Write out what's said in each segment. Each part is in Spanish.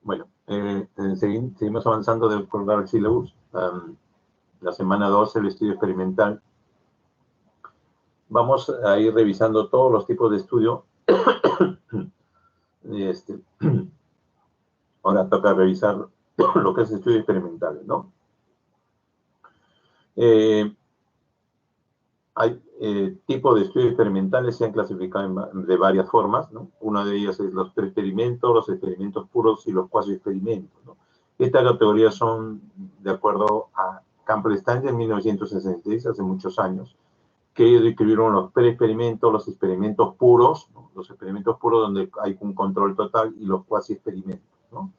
Bueno, seguimos avanzando del Colgar Syllabus. La semana 12, el estudio experimental. Vamos a ir revisando todos los tipos de estudio. Ahora toca revisar lo que es estudios experimentales, ¿no? Hay tipos de estudios experimentales, se han clasificado de varias formas, ¿no? Una de ellas es los preexperimentos, los experimentos puros y los cuasi-experimentos, ¿no? Estas categorías son de acuerdo a Campbell-Stein en 1966, hace muchos años, que ellos describieron los preexperimentos, los experimentos puros, ¿no? Los experimentos puros donde hay un control total y los cuasi-experimentos, ¿no?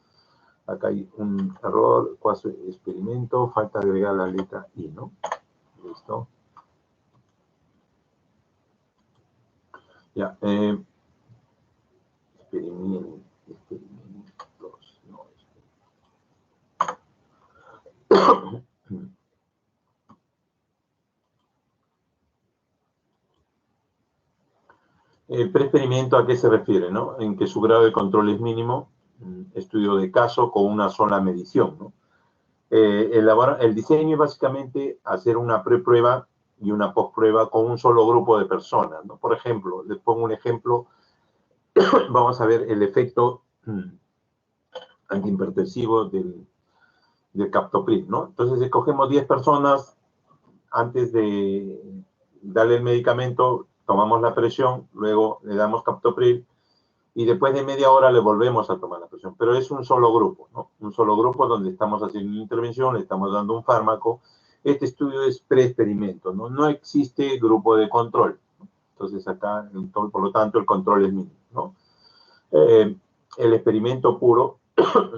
Acá hay un error, cuasi-experimento, falta agregar la letra I, ¿no? Listo. Ya, experimentos, no. El preexperimento, ¿a qué se refiere, no? En que su grado de control es mínimo, estudio de caso con una sola medición, ¿no? El diseño es básicamente hacer una preprueba y una postprueba con un solo grupo de personas, ¿no? Por ejemplo, les pongo un ejemplo, vamos a ver el efecto antihipertensivo del captopril, ¿no? Entonces, escogemos 10 personas, antes de darle el medicamento, tomamos la presión, luego le damos captopril, y después de media hora le volvemos a tomar la presión. Pero es un solo grupo, ¿no? Un solo grupo donde estamos haciendo una intervención, le estamos dando un fármaco. Este estudio es preexperimento, ¿no? No existe grupo de control, ¿no? Entonces acá, por lo tanto, el control es mínimo, ¿no? El experimento puro,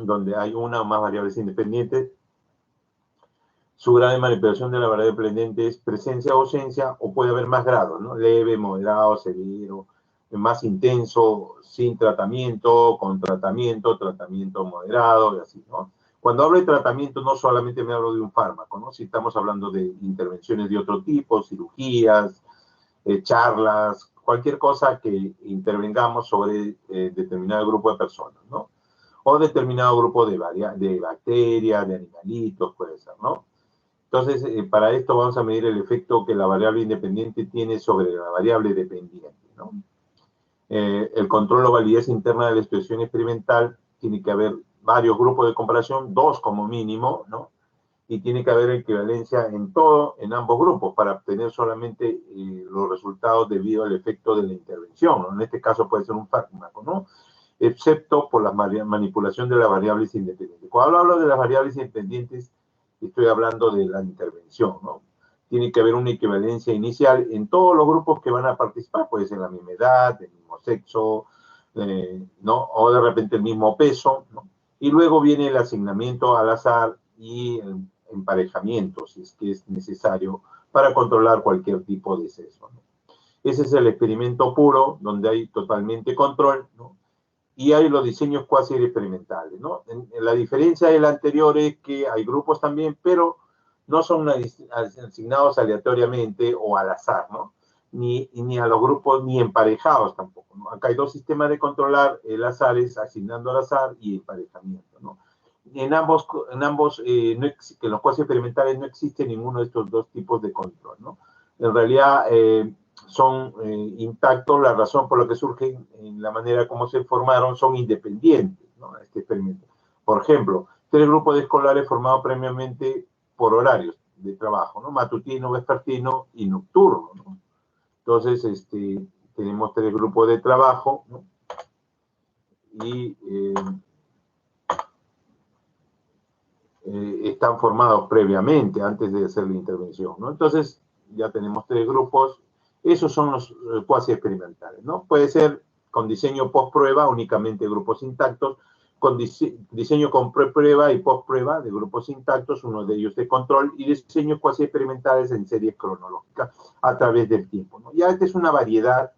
donde hay una o más variables independientes, su grado de manipulación de la variable dependiente es presencia o ausencia, o puede haber más grados, ¿no? Leve, moderado, severo, más intenso, sin tratamiento, con tratamiento, tratamiento moderado, y así, ¿no? Cuando hablo de tratamiento, no solamente me hablo de un fármaco, ¿no? Si estamos hablando de intervenciones de otro tipo, cirugías, charlas, cualquier cosa que intervengamos sobre determinado grupo de personas, ¿no? O determinado grupo de bacterias, de animalitos, puede ser, ¿no? Entonces, para esto vamos a medir el efecto que la variable independiente tiene sobre la variable dependiente, ¿no? El control o validez interna de la expresión experimental, tiene que haber varios grupos de comparación, 2 como mínimo, ¿no? Y tiene que haber equivalencia en ambos grupos para obtener solamente los resultados debido al efecto de la intervención, ¿no? En este caso puede ser un fármaco, ¿no? Excepto por la manipulación de las variables independientes. Cuando hablo de las variables independientes, estoy hablando de la intervención, ¿no? Tiene que haber una equivalencia inicial en todos los grupos que van a participar, puede ser la misma edad, el mismo sexo, ¿no? O de repente el mismo peso, ¿no? Y luego viene el asignamiento al azar y el emparejamiento, si es que es necesario, para controlar cualquier tipo de sesgo, ¿no? Ese es el experimento puro, donde hay totalmente control, ¿no? Y hay los diseños cuasi experimentales, ¿no? La diferencia del anterior es que hay grupos también, pero no son asignados aleatoriamente o al azar, ¿no? Ni a los grupos, ni emparejados tampoco, ¿no? Acá hay dos sistemas de controlar, el azar es asignando al azar y emparejamiento, ¿no? En ambos en los cuasi experimentales no existe ninguno de estos dos tipos de control, ¿no? En realidad, son intactos, la razón por la que surgen en la manera como se formaron son independientes, ¿no? Este experimento. Por ejemplo, 3 grupos de escolares formados previamente por horarios de trabajo, ¿no? Matutino, vespertino y nocturno, ¿no? Entonces, tenemos 3 grupos de trabajo, ¿no? Y están formados previamente, antes de hacer la intervención, ¿no? Entonces, ya tenemos 3 grupos. Esos son los cuasi experimentales, ¿no? Puede ser con diseño post-prueba, únicamente grupos intactos, con diseño con pre-prueba y post-prueba de grupos intactos, uno de ellos de control, y diseño cuasi experimentales en series cronológicas a través del tiempo, ¿no? Ya esta es una variedad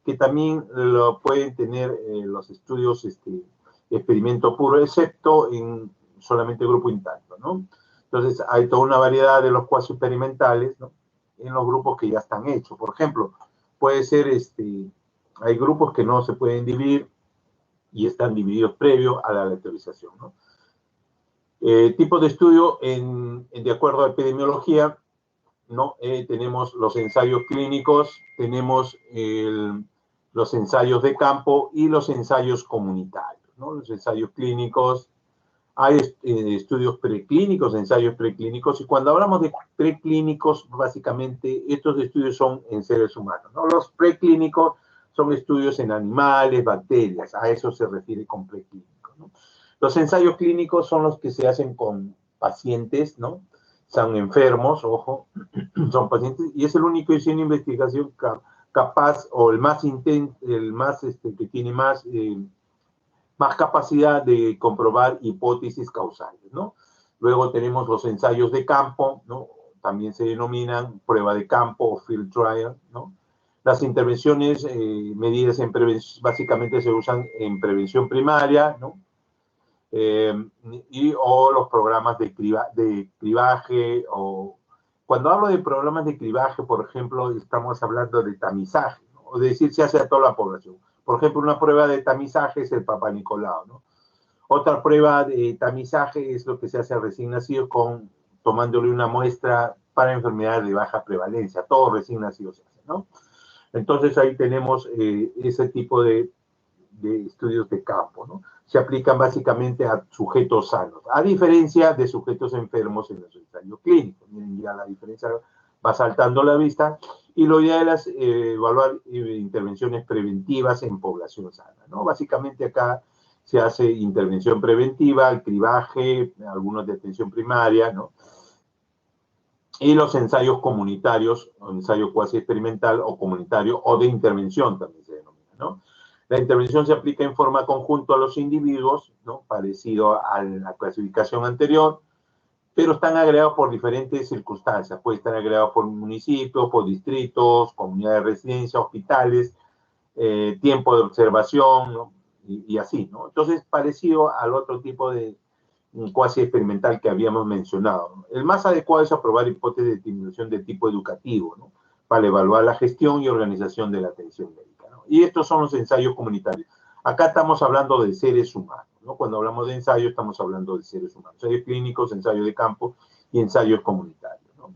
que también lo pueden tener los estudios experimento puro, excepto en solamente grupo intacto, ¿no? Entonces, hay toda una variedad de los cuasi experimentales, ¿no? En los grupos que ya están hechos. Por ejemplo, puede ser, hay grupos que no se pueden dividir y están divididos previo a la aleatorización, ¿no? Tipo de estudio, de acuerdo a epidemiología, ¿no? Tenemos los ensayos clínicos, tenemos los ensayos de campo y los ensayos comunitarios, ¿no? Los ensayos clínicos, hay estudios preclínicos, ensayos preclínicos, y cuando hablamos de preclínicos, básicamente estos estudios son en seres humanos, ¿no? Los preclínicos son estudios en animales, bacterias, a eso se refiere con preclínico, ¿no? Los ensayos clínicos son los que se hacen con pacientes, ¿no? Son enfermos, ojo, son pacientes, y es el único diseño de investigación capaz, o el más intenso, que tiene más capacidad de comprobar hipótesis causales, ¿no? Luego tenemos los ensayos de campo, ¿no? También se denominan prueba de campo o field trial, ¿no? Las intervenciones medidas en prevención, básicamente se usan en prevención primaria, ¿no? O los programas de cribaje, o cuando hablo de programas de cribaje, por ejemplo, estamos hablando de tamizaje, ¿no? O de decir, se hace a toda la población. Por ejemplo, una prueba de tamizaje es el Papa Nicolau, ¿no? Otra prueba de tamizaje es lo que se hace al recién nacido tomándole una muestra para enfermedades de baja prevalencia. Todo recién nacido se hace, ¿no? Entonces ahí tenemos ese tipo de estudios de campo, ¿no? Se aplican básicamente a sujetos sanos, a diferencia de sujetos enfermos en los ensayos clínicos. Miren, ya la diferencia va saltando a la vista, y lo ideal es evaluar intervenciones preventivas en población sana, ¿no? Básicamente acá se hace intervención preventiva, el cribaje, algunos de atención primaria, ¿no? Y los ensayos comunitarios, o ensayo cuasi experimental o comunitario, o de intervención también se denomina, ¿no? La intervención se aplica en forma conjunta a los individuos, ¿no? Parecido a la clasificación anterior, pero están agregados por diferentes circunstancias. Puede estar agregado por municipios, por distritos, comunidades de residencia, hospitales, tiempo de observación, ¿no? Y así, ¿no? Entonces, parecido al otro tipo de cuasi experimental que habíamos mencionado, ¿no? El más adecuado es aprobar hipótesis de disminución de tipo educativo, ¿no? Para evaluar la gestión y organización de la atención médica, ¿no? Y estos son los ensayos comunitarios. Acá estamos hablando de seres humanos, ¿no? Cuando hablamos de ensayo, estamos hablando de seres humanos. Ensayos clínicos, ensayos de campo y ensayos comunitarios, ¿no?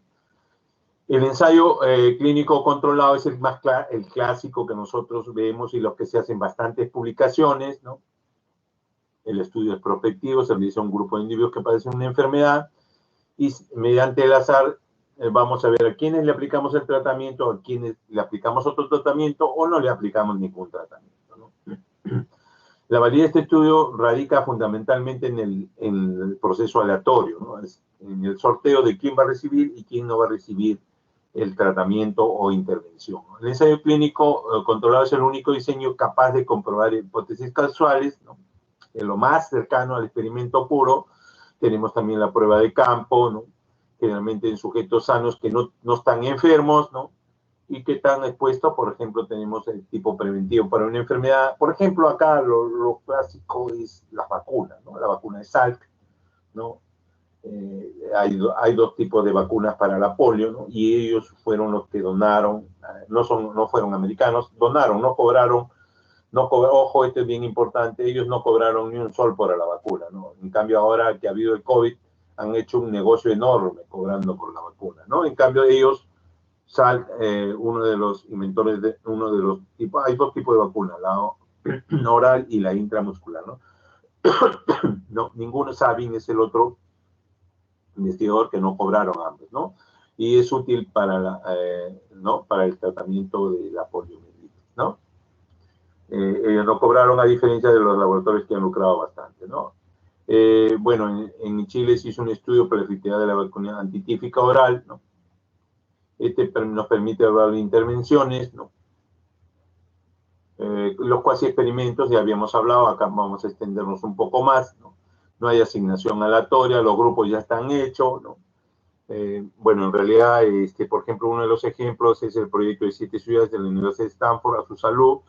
El ensayo clínico controlado es el clásico que nosotros vemos y los que se hacen bastantes publicaciones, ¿no? El estudio es prospectivo, se realiza a un grupo de individuos que padecen una enfermedad y mediante el azar vamos a ver a quiénes le aplicamos el tratamiento, a quiénes le aplicamos otro tratamiento o no le aplicamos ningún tratamiento, ¿no? La validez de este estudio radica fundamentalmente en el proceso aleatorio, ¿no? En el sorteo de quién va a recibir y quién no va a recibir el tratamiento o intervención. El ensayo clínico controlado es el único diseño capaz de comprobar hipótesis causales, ¿no? En lo más cercano al experimento puro. Tenemos también la prueba de campo, ¿no? Generalmente en sujetos sanos que no están enfermos, ¿no? Y que están expuestos, por ejemplo, tenemos el tipo preventivo para una enfermedad. Por ejemplo, acá lo clásico es las vacunas, ¿no? La vacuna de Salk, ¿no? Hay dos tipos de vacunas para la polio, ¿no? Y ellos fueron los que donaron, no fueron americanos, donaron, no cobraron. Ojo, esto es bien importante, ellos no cobraron ni un sol por la vacuna, ¿no? En cambio, ahora que ha habido el COVID, han hecho un negocio enorme cobrando por la vacuna, ¿no? En cambio, ellos, uno de los inventores de uno de los tipos, hay dos tipos de vacuna, la oral y la intramuscular, ¿no? No, ninguno, Sabin es el otro investigador que no cobraron ambos, ¿no? Y es útil para, ¿no? Para el tratamiento de la poliomielitis, ¿no? Ellos no cobraron, a diferencia de los laboratorios que han lucrado bastante, ¿no? Bueno, en Chile se hizo un estudio para la efectividad de la vacuna antitífica oral, ¿no? Este nos permite evaluar intervenciones, ¿no? Los cuasi experimentos, ya habíamos hablado, acá vamos a extendernos un poco más, ¿no? No hay asignación aleatoria, los grupos ya están hechos, ¿no? Bueno, en realidad, por ejemplo, uno de los ejemplos es el proyecto de 7 ciudades de la Universidad de Stanford a su salud,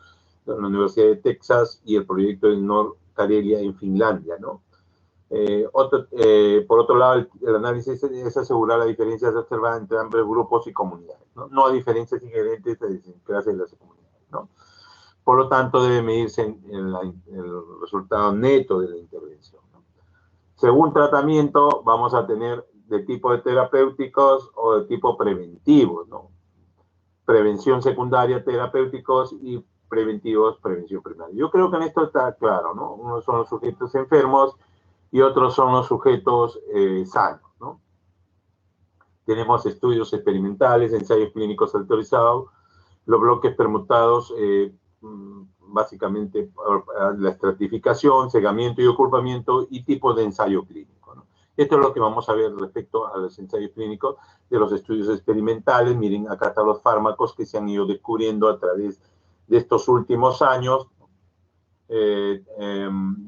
de la Universidad de Texas y el proyecto de North Karelia en Finlandia, ¿no? Por otro lado, el análisis es asegurar la diferencia observada entre ambos grupos y comunidades, ¿no? No hay diferencias inherentes de clases de las comunidades, ¿no? Por lo tanto, debe medirse el resultado neto de la intervención, ¿no? Según tratamiento, vamos a tener de tipo de terapéuticos o de tipo preventivo, ¿no? Prevención secundaria, terapéuticos, y preventivos, prevención primaria. Yo creo que en esto está claro, ¿no? Unos son los sujetos enfermos y otros son los sujetos sanos, ¿no? Tenemos estudios experimentales, ensayos clínicos autorizados, los bloques permutados, básicamente la estratificación, cegamiento y ocultamiento y tipos de ensayo clínico, ¿no? Esto es lo que vamos a ver respecto a los ensayos clínicos de los estudios experimentales. Miren, acá están los fármacos que se han ido descubriendo a través de estos últimos años. De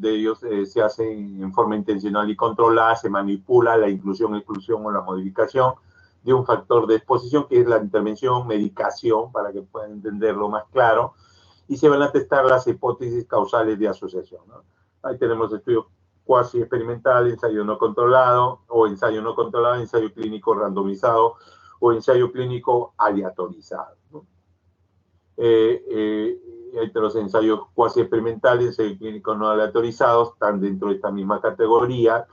ellos se hace en forma intencional y controlada, se manipula la inclusión, exclusión o la modificación de un factor de exposición, que es la intervención, medicación, para que puedan entenderlo más claro, y se van a testar las hipótesis causales de asociación, ¿no? Ahí tenemos estudios cuasi experimental, ensayo no controlado, o ensayo no controlado, ensayo clínico randomizado, o ensayo clínico aleatorizado, ¿no? Entre los ensayos cuasi experimentales, ensayos clínicos no aleatorizados, están dentro de esta misma categoría.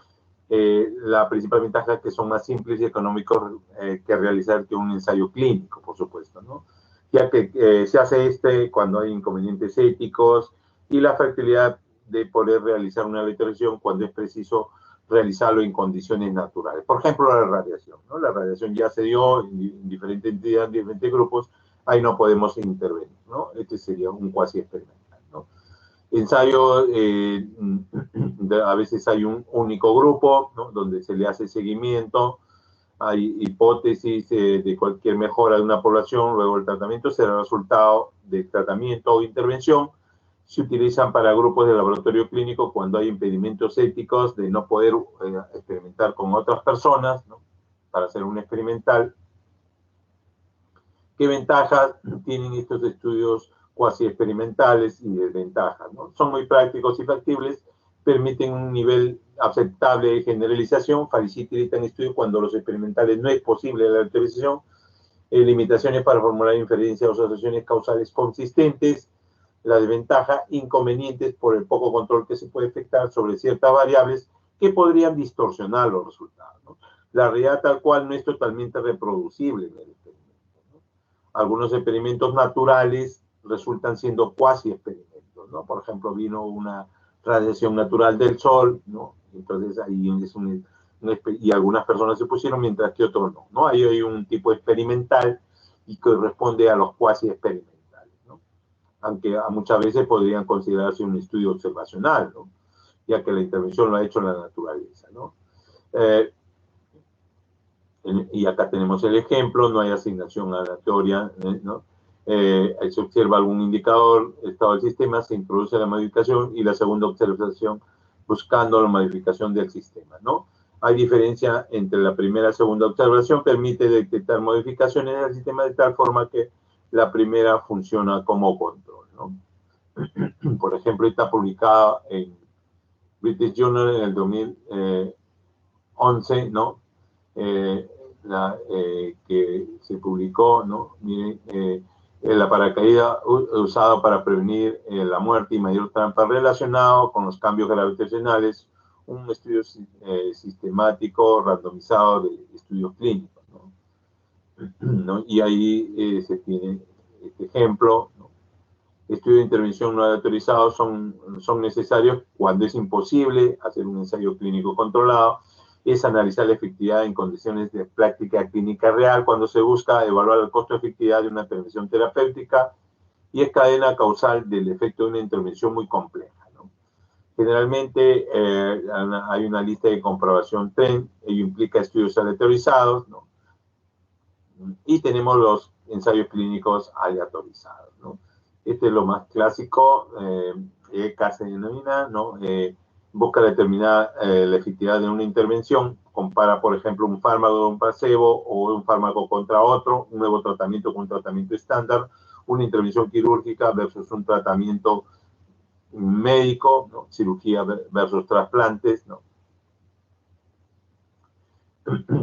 La principal ventaja es que son más simples y económicos que realizar que un ensayo clínico, por supuesto, ¿no? Ya que se hace cuando hay inconvenientes éticos, y la facilidad de poder realizar una aleatorización cuando es preciso realizarlo en condiciones naturales. Por ejemplo, la radiación, ¿no? La radiación ya se dio en diferentes entidades, en diferentes grupos, ahí no podemos intervenir, ¿no? Este sería un cuasi experimental, ¿no? Ensayo, a veces hay un único grupo, ¿no? Donde se le hace seguimiento, hay hipótesis de cualquier mejora de una población, luego el tratamiento será el resultado de tratamiento o intervención. Se utilizan para grupos de laboratorio clínico cuando hay impedimentos éticos de no poder experimentar con otras personas, ¿no? Para hacer un experimental. ¿Qué ventajas tienen estos estudios cuasi experimentales y desventajas, ¿no? Son muy prácticos y factibles, permiten un nivel aceptable de generalización, facilitan estudios cuando los experimentales no es posible la autorización, limitaciones para formular inferencias o asociaciones causales consistentes. La desventaja, inconvenientes por el poco control que se puede efectuar sobre ciertas variables que podrían distorsionar los resultados, ¿no? La realidad tal cual no es totalmente reproducible en el experimento, ¿no? Algunos experimentos naturales resultan siendo cuasi experimentos, ¿no? Por ejemplo, vino una radiación natural del sol, ¿no? Entonces ahí es y algunas personas se pusieron mientras que otros no, ¿no? Ahí hay un tipo experimental y corresponde a los cuasi experimentales, ¿no? Aunque muchas veces podrían considerarse un estudio observacional, ¿no? Ya que la intervención lo ha hecho la naturaleza, ¿no? Y acá tenemos el ejemplo, no hay asignación aleatoria, ¿no? Se observa algún indicador, estado del sistema, se introduce la modificación, y la segunda observación buscando la modificación del sistema, ¿no? Hay diferencia entre la primera y segunda observación, permite detectar modificaciones del sistema de tal forma que la primera funciona como control, ¿no? Por ejemplo, está publicada en British Journal en el 2011, ¿no? Que se publicó, ¿no? Miren, la paracaídas usada para prevenir la muerte y mayor trampa relacionado con los cambios gravitacionales, un estudio sistemático randomizado de estudios clínicos, ¿no? ¿No? Y ahí se tiene este ejemplo, ¿no? Estudios de intervención no autorizados son necesarios cuando es imposible hacer un ensayo clínico controlado. Es analizar la efectividad en condiciones de práctica clínica real cuando se busca evaluar el costo-efectividad de una intervención terapéutica, y es cadena causal del efecto de una intervención muy compleja, ¿no? Generalmente hay una lista de comprobación TREN, ello implica estudios aleatorizados, ¿no? Y tenemos los ensayos clínicos aleatorizados, ¿no? Este es lo más clásico, ECA se denomina, ¿no? Busca determinar la efectividad de una intervención, compara, por ejemplo, un fármaco, un placebo, o un fármaco contra otro, un nuevo tratamiento con un tratamiento estándar, una intervención quirúrgica versus un tratamiento médico, ¿no? Cirugía versus trasplantes, ¿no?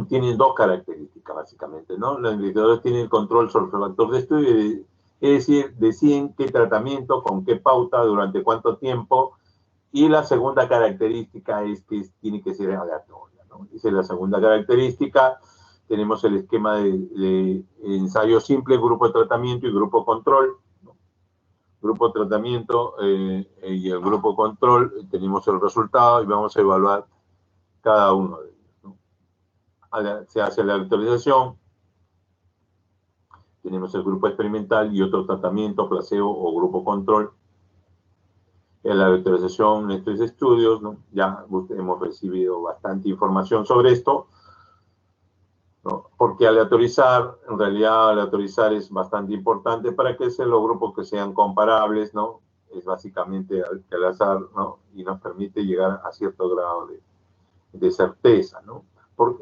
Tienen dos características, básicamente, ¿no? Los investigadores tienen control sobre el factor de estudio, es decir, deciden qué tratamiento, con qué pauta, durante cuánto tiempo, Y la segunda característica es que tiene que ser aleatoria, ¿no? Esa es la segunda característica. Tenemos el esquema de ensayo simple, grupo de tratamiento y grupo control. Grupo de tratamiento y el grupo control, tenemos el resultado y vamos a evaluar cada uno de ellos, ¿no? Se hace la autorización, tenemos el grupo experimental y otro tratamiento, placebo o grupo control. En la autorización de estos estudios, ¿no? Ya hemos recibido bastante información sobre esto, ¿no? Porque aleatorizar, en realidad aleatorizar es bastante importante para que sean los grupos que sean comparables, ¿no? Es básicamente al azar, ¿no? Y nos permite llegar a cierto grado de certeza, ¿no?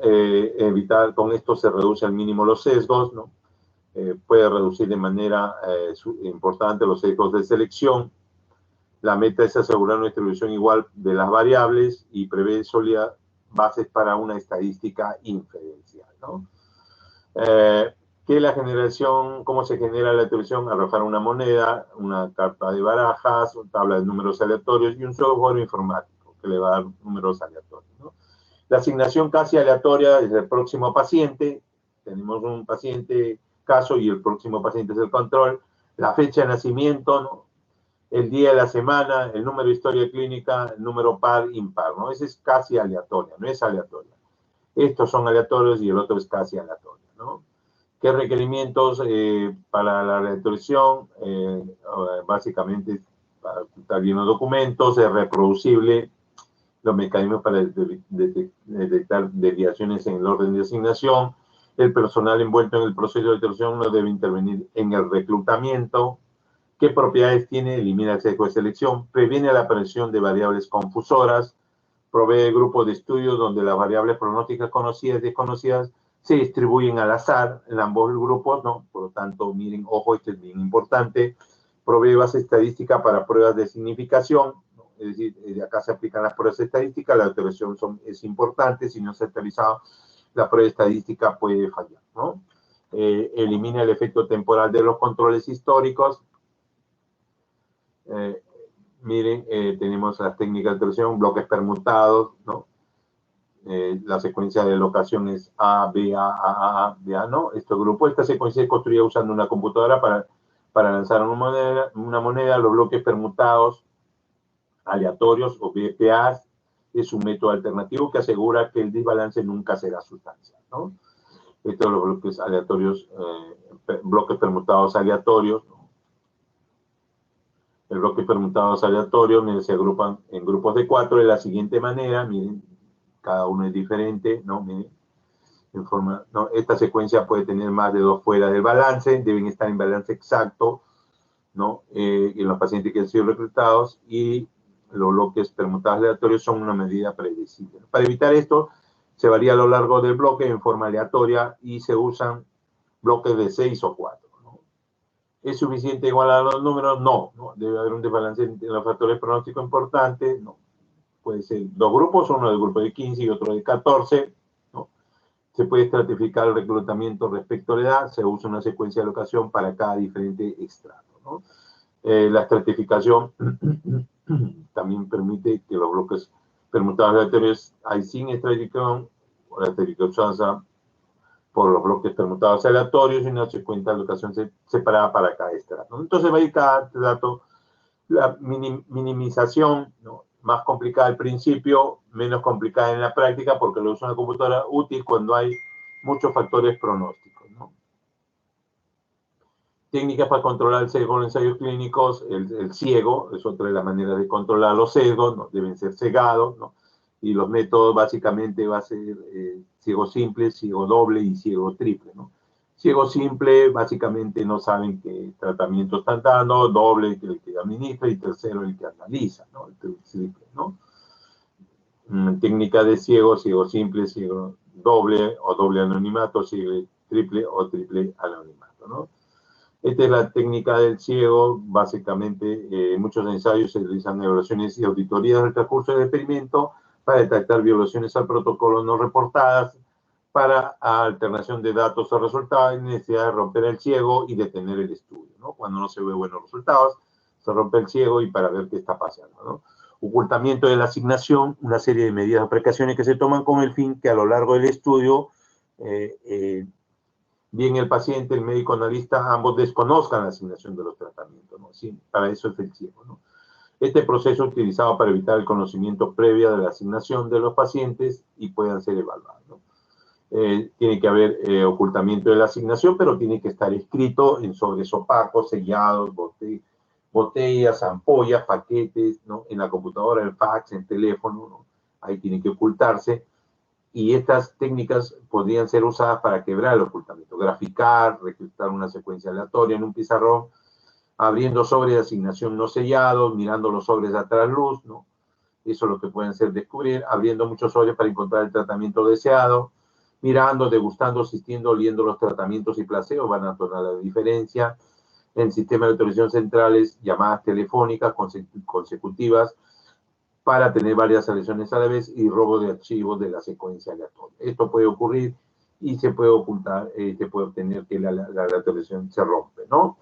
Evitar, con esto se reduce al mínimo los sesgos, ¿no? Puede reducir de manera importante los sesgos de selección. La meta es asegurar una distribución igual de las variables y prevé sólidas bases para una estadística inferencial, ¿no? Que la generación, ¿cómo se genera la distribución? Arrojar una moneda, una carta de barajas, una tabla de números aleatorios y un software informático que le va a dar números aleatorios, ¿no? La asignación casi aleatoria es el próximo paciente. Tenemos un paciente caso y el próximo paciente es el control. La fecha de nacimiento, ¿no? El día de la semana, el número de historia clínica, el número par, impar, ¿no? Ese es casi aleatoria, no es aleatoria. Estos son aleatorios y el otro es casi aleatorio, ¿no? ¿Qué requerimientos para la aleatorización? Básicamente, para estar bien los documentos, es reproducible, los mecanismos para detectar desviaciones en el orden de asignación, el personal envuelto en el proceso de aleatorización no debe intervenir en el reclutamiento. ¿Qué propiedades tiene? Elimina el sesgo de selección, previene la aparición de variables confusoras, provee grupos de estudios donde las variables pronósticas conocidas y desconocidas se distribuyen al azar en ambos grupos, ¿no? Por lo tanto, miren, ojo, esto es bien importante. Provee base estadística para pruebas de significación, ¿no? Es decir, de acá se aplican las pruebas estadísticas, la autorización es importante, si no se ha actualizado, la prueba estadística puede fallar, ¿no? Elimina el efecto temporal de los controles históricos. Miren, tenemos las técnicas de autorización, bloques permutados, ¿no? La secuencia de locación es A, B, A, B, A, ¿no? Este grupo, esta secuencia es construida usando una computadora para lanzar una moneda, los bloques permutados aleatorios o BPAs es un método alternativo que asegura que el desbalance nunca será sustancial, ¿no? Estos son los bloques aleatorios, bloques permutados aleatorios, ¿no? El bloque permutados aleatorios, miren, se agrupan en grupos de 4 de la siguiente manera, miren, cada uno es diferente, ¿no? Miren, en forma, ¿no? Esta secuencia puede tener más de 2 fuera del balance, deben estar en balance exacto, ¿no? En los pacientes que han sido reclutados, y los bloques permutados aleatorios son una medida predecible. Para evitar esto, se varía a lo largo del bloque en forma aleatoria y se usan bloques de 6 o 4. ¿Es suficiente igual a los números? No, no. Debe haber un desbalance entre los factores pronósticos importantes. No. Puede ser 2 grupos, uno del grupo de 15 y otro de 14. ¿No? Se puede estratificar el reclutamiento respecto a la edad. Se usa una secuencia de locación para cada diferente estrato, ¿no? La estratificación también permite que los bloques permutados aleatorios hay sin estratificación o la estratificación por los bloques permutados aleatorios y una secuencia de locación separada para cada estrato. Entonces va a ir cada dato, la minimización, ¿no? Más complicada al principio, menos complicada en la práctica porque lo usa una computadora útil cuando hay muchos factores pronósticos, ¿no? Técnicas para controlar el sesgo en ensayos clínicos, el ciego, es otra de las maneras de controlar los sesgos, ¿no? Deben ser cegados, ¿no? Y los métodos básicamente va a ser ciego simple, ciego doble y ciego triple, ¿no? Ciego simple, básicamente no saben qué tratamiento están dando, doble, el que administra, y tercero, el que analiza, ¿no? El triple, ¿no? Técnica de ciego, ciego simple, ciego doble o doble anonimato, ciego triple o triple anonimato, ¿no? Esta es la técnica del ciego. Básicamente, en muchos ensayos se realizan evaluaciones y auditorías del transcurso del experimento para detectar violaciones al protocolo no reportadas, para alternación de datos o resultados, y necesidad de romper el ciego y detener el estudio, ¿no? Cuando no se ve buenos resultados, se rompe el ciego y para ver qué está pasando, ¿no? Ocultamiento de la asignación, una serie de medidas o precauciones que se toman con el fin que a lo largo del estudio, bien el paciente, el médico analista, ambos desconozcan la asignación de los tratamientos, ¿no? Sí, para eso es el ciego, ¿no? Este proceso es utilizado para evitar el conocimiento previo de la asignación de los pacientes y puedan ser evaluados, ¿no? Tiene que haber ocultamiento de la asignación, pero tiene que estar escrito en sobres opacos, sellados, botellas, ampollas, paquetes, ¿no? En la computadora, el fax, en teléfono, ¿no? Ahí tiene que ocultarse. Y estas técnicas podrían ser usadas para quebrar el ocultamiento, graficar, registrar una secuencia aleatoria en un pizarrón, abriendo sobres de asignación no sellados, mirando los sobres a trasluz, ¿no? Eso es lo que pueden ser descubrir, abriendo muchos sobres para encontrar el tratamiento deseado, mirando, degustando, asistiendo, oliendo los tratamientos y placebos, van a notar la diferencia. En sistema de autorización centrales, llamadas telefónicas consecutivas para tener varias selecciones a la vez y robo de archivos de la secuencia aleatoria. Esto puede ocurrir y se puede ocultar, se puede obtener que la autorización se rompe, ¿no?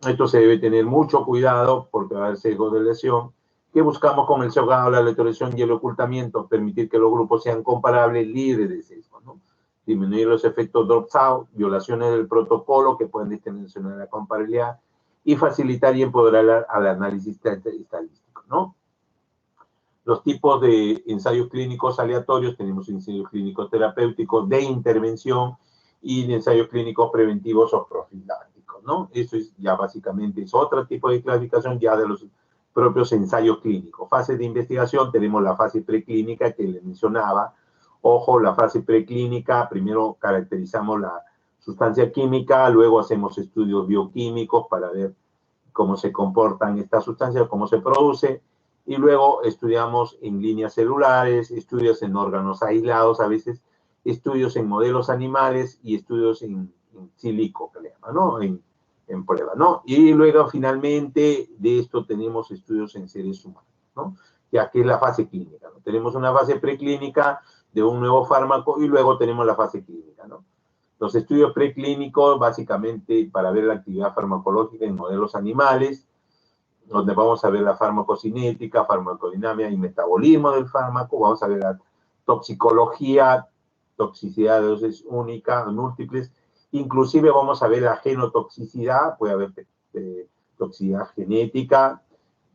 Esto se debe tener mucho cuidado porque va a haber sesgo de lesión. ¿Qué buscamos con el sesgado, la aleatorización y el ocultamiento? Permitir que los grupos sean comparables, libres de sesgo, ¿no? Disminuir los efectos drops-out, violaciones del protocolo que pueden distorsionar la comparabilidad y facilitar y empoderar al análisis estadístico, ¿no? Los tipos de ensayos clínicos aleatorios, tenemos ensayos clínicos terapéuticos de intervención y de ensayos clínicos preventivos o profilácticos, ¿no? Eso es ya básicamente es otro tipo de clasificación ya de los propios ensayos clínicos. Fase de investigación, tenemos la fase preclínica que les mencionaba. Ojo, la fase preclínica, primero caracterizamos la sustancia química, luego hacemos estudios bioquímicos para ver cómo se comportan estas sustancias, cómo se produce, y luego estudiamos en líneas celulares, estudios en órganos aislados, a veces estudios en modelos animales y estudios en silico, que le llaman, ¿no? En prueba, ¿no? Y luego finalmente de esto tenemos estudios en seres humanos, ¿no? Ya que es la fase clínica, ¿no? Tenemos una fase preclínica de un nuevo fármaco y luego tenemos la fase clínica, ¿no? Los estudios preclínicos, básicamente para ver la actividad farmacológica en modelos animales, donde vamos a ver la farmacocinética, farmacodinámica y metabolismo del fármaco, vamos a ver la toxicología, toxicidad de dosis única, múltiples, inclusive vamos a ver la genotoxicidad, puede haber toxicidad genética,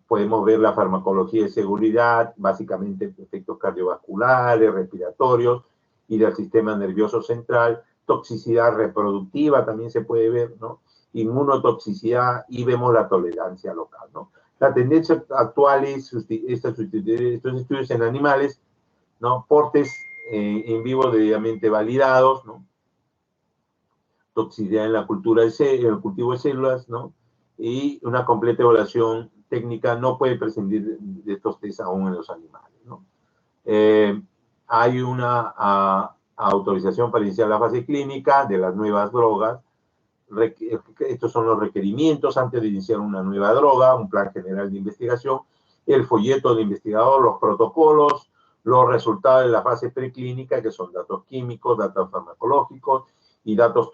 podemos ver la farmacología de seguridad, básicamente efectos cardiovasculares, respiratorios y del sistema nervioso central, toxicidad reproductiva también se puede ver, ¿no? Inmunotoxicidad y vemos la tolerancia local, ¿no? La tendencia actual es estos estudios en animales, ¿no? Portes en vivo debidamente validados, ¿no? Toxicidad en la cultura en el cultivo de células, ¿no? Y una completa evaluación técnica no puede prescindir de estos test aún en los animales, ¿no? Hay una autorización para iniciar la fase clínica de las nuevas drogas. Estos son los requerimientos antes de iniciar una nueva droga, un plan general de investigación, el folleto de investigador, los protocolos, los resultados de la fase preclínica, que son datos químicos, datos farmacológicos y datos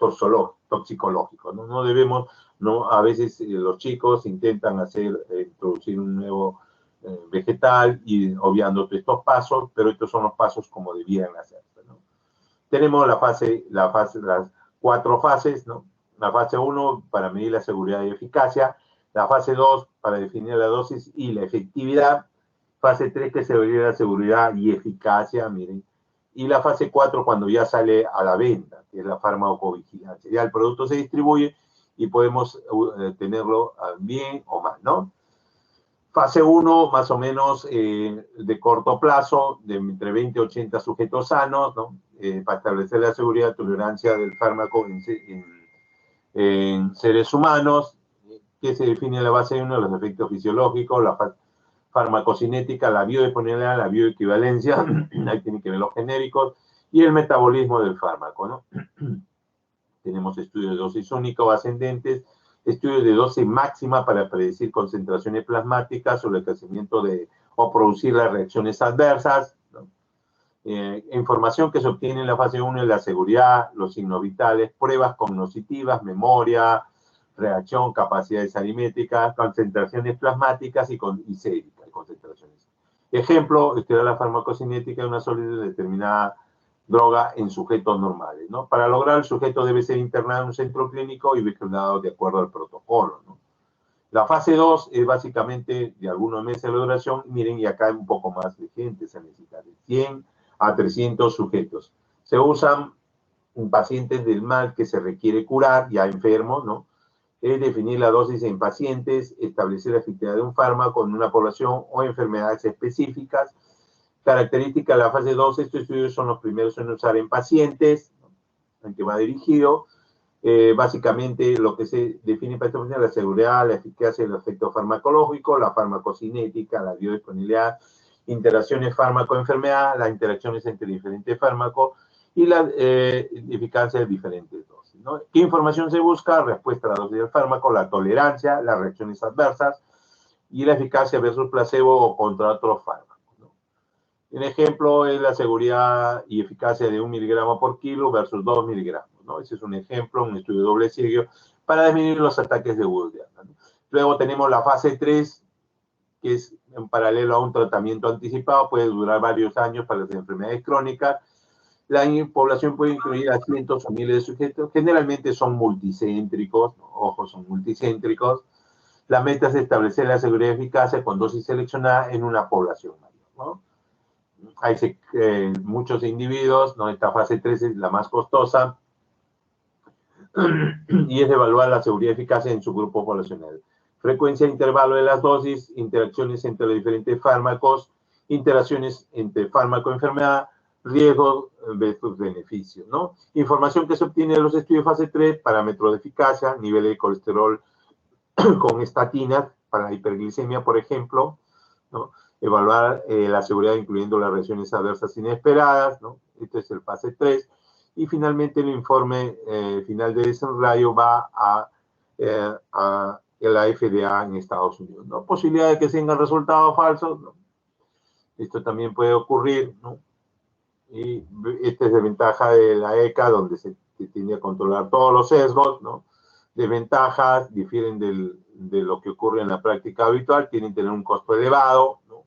toxicológicos. No debemos, no, a veces los chicos intentan introducir un nuevo vegetal y obviando estos pasos, pero estos son los pasos como debieran hacerse, ¿no? Tenemos las 4 fases, ¿no? La fase 1 para medir la seguridad y eficacia, la fase 2 para definir la dosis y la efectividad, fase 3 que se vería la seguridad y eficacia, miren, y la fase 4 cuando ya sale a la venta, que es la farmacovigilancia. Ya el producto se distribuye y podemos tenerlo bien o mal, ¿no? Fase 1, más o menos de corto plazo, de entre 20 y 80 sujetos sanos, ¿no? Para establecer la seguridad y tolerancia del fármaco en seres humanos, que se define en la base 1 los efectos fisiológicos, la farmacocinética, la biodisponibilidad, la bioequivalencia, ahí tienen que ver los genéricos, y el metabolismo del fármaco, ¿no? Tenemos estudios de dosis única o ascendentes, estudios de dosis máxima para predecir concentraciones plasmáticas o el crecimiento o producir las reacciones adversas, ¿no? Información que se obtiene en la fase 1 es la seguridad, los signos vitales, pruebas cognitivas, memoria, reacción, capacidades aritméticas, concentraciones plasmáticas y séricas, concentraciones. Ejemplo, estudiar la farmacocinética de una sólida determinada droga en sujetos normales, ¿no? Para lograr, el sujeto debe ser internado en un centro clínico y vigilado de acuerdo al protocolo, ¿no? La fase 2 es básicamente de algunos meses de duración. Miren, y acá un poco más de gente se necesita, de 100 a 300 sujetos. Se usan pacientes del mal que se requiere curar, ya enfermos, ¿no? Es definir la dosis en pacientes, establecer la efectividad de un fármaco en una población o enfermedades específicas. Característica de la fase 2, estos estudios son los primeros en usar en pacientes, ¿no?, en que va dirigido. Básicamente lo que se define para esta función es la seguridad, la eficacia del efecto farmacológico, la farmacocinética, la biodisponibilidad, interacciones fármaco-enfermedad, las interacciones entre diferentes fármacos y la eficacia de diferentes dosis, ¿no? ¿Qué información se busca? Respuesta a la dosis del fármaco, la tolerancia, las reacciones adversas y la eficacia versus placebo o contra otros fármacos, ¿no? Un ejemplo es la seguridad y eficacia de 1 miligramo por kilo versus 2 miligramos, ¿no? Ese es un ejemplo, un estudio doble ciego para disminuir los ataques de Wood-Diana, ¿no? Luego tenemos la fase 3, que es en paralelo a un tratamiento anticipado, puede durar varios años para las enfermedades crónicas. La población puede incluir a cientos o miles de sujetos, generalmente son multicéntricos, ¿no? Ojo, son multicéntricos. La meta es establecer la seguridad y eficacia con dosis seleccionada en una población mayor, ¿no? Hay muchos individuos, ¿no? Esta fase 3 es la más costosa y es evaluar la seguridad y eficacia en su grupo poblacional. Frecuencia e intervalo de las dosis, interacciones entre los diferentes fármacos, interacciones entre fármaco-enfermedad, riesgos versus beneficios, ¿no? Información que se obtiene de los estudios de fase 3, parámetros de eficacia, nivel de colesterol con estatinas para la hiperglicemia, por ejemplo, ¿no? Evaluar la seguridad incluyendo las reacciones adversas inesperadas, ¿no? Este es el fase 3. Y finalmente el informe final de desarrollo va a la FDA en Estados Unidos, ¿no? Posibilidad de que tengan resultados falsos, ¿no? Esto también puede ocurrir, ¿no? Y esta es la ventaja de la ECA, donde se tiende a controlar todos los sesgos, ¿no? Desventajas difieren de lo que ocurre en la práctica habitual, tienen que tener un costo elevado, ¿no?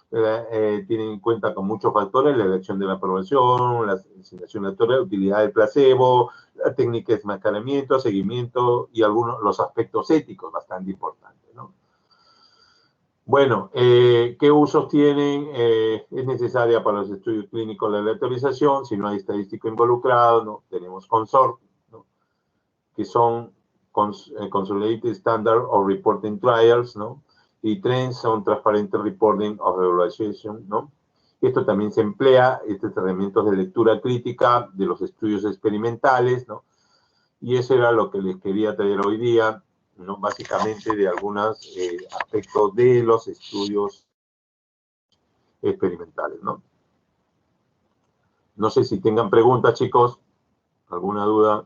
Tienen en cuenta con muchos factores: la elección de la aprobación, la asignación aleatoria, utilidad del placebo, la técnica de desmascaramiento, seguimiento y algunos los aspectos éticos bastante importantes, ¿no? Bueno, ¿qué usos tienen? Es necesaria para los estudios clínicos la aleatorización, si no hay estadístico involucrado, ¿no? Tenemos CONSORT, ¿no?, que son Consolidated Standard of Reporting Trials, ¿no? Y TRENDS son Transparent Reporting of Evaluation, ¿no? Esto también se emplea, estos elementos de lectura crítica de los estudios experimentales, ¿no? Y eso era lo que les quería traer hoy día, ¿no? Básicamente de algunos aspectos de los estudios experimentales, ¿no? No sé si tengan preguntas, chicos, alguna duda.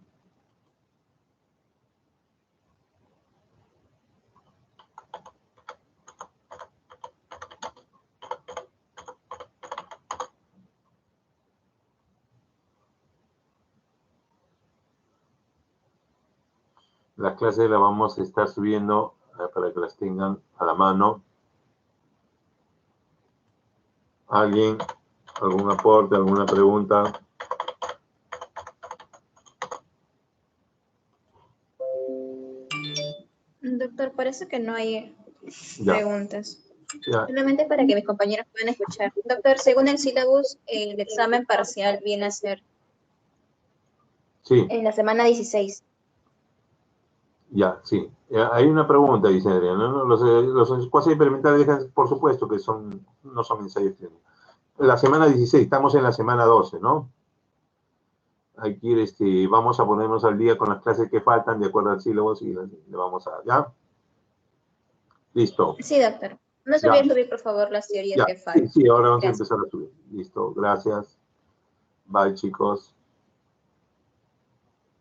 Las clases las vamos a estar subiendo para que las tengan a la mano. ¿Alguien? ¿Algún aporte? ¿Alguna pregunta? Doctor, parece que no hay Ya. preguntas. Ya. Solamente para que mis compañeros puedan escuchar. Doctor, según el sílabus, el examen parcial viene a ser Sí. en la semana 16. Ya, sí. Hay una pregunta, dice Adrián, ¿no? Los cuasi experimentales dejan, por supuesto, que no son ensayos clínicos. La semana 16, estamos en la semana 12, ¿no? Aquí vamos a ponernos al día con las clases que faltan de acuerdo al sílabus y le vamos a... ¿Ya? Listo. Sí, doctor. No se olviden subir, por favor, las teorías Ya. que faltan. Sí, ahora vamos a Gracias. empezar a subir. Listo, gracias. Bye, chicos.